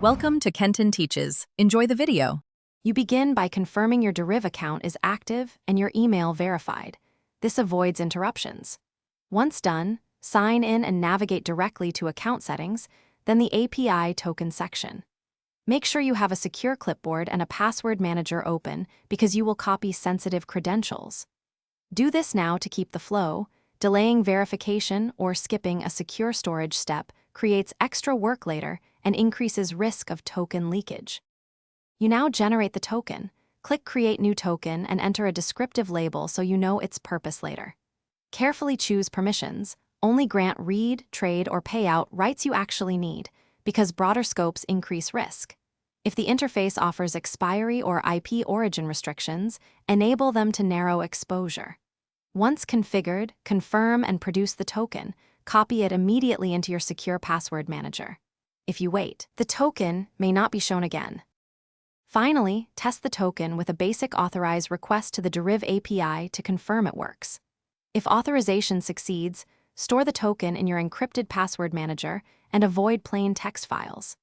Welcome to Kenton Teaches. Enjoy the video. You begin by confirming your Deriv account is active and your email verified. This avoids interruptions. Once done, sign in and navigate directly to account settings, then the API token section. Make sure you have a secure clipboard and a password manager open because you will copy sensitive credentials. Do this now to keep the flow. Delaying verification or skipping a secure storage step creates extra work later and increases risk of token leakage. You now generate the token. Click Create New Token and enter a descriptive label so you know its purpose later. Carefully choose permissions. Only grant read, trade, or payout rights you actually need, because broader scopes increase risk. If the interface offers expiry or IP origin restrictions, enable them to narrow exposure. Once configured, confirm and produce the token. Copy it immediately into your secure password manager. If you wait, the token may not be shown again. Finally, test the token with a basic authorize request to the Deriv API to confirm it works. If authorization succeeds, store the token in your encrypted password manager and avoid plain text files.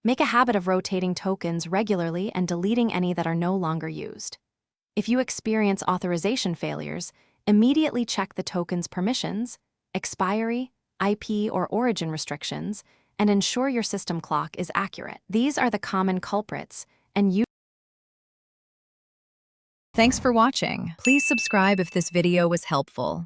Make a habit of rotating tokens regularly and deleting any that are no longer used. If you experience authorization failures, immediately check the token's permissions, expiry, IP or origin restrictions, and ensure your system clock is accurate. These are the common culprits, and you. Thanks for watching. Please subscribe if this video was helpful.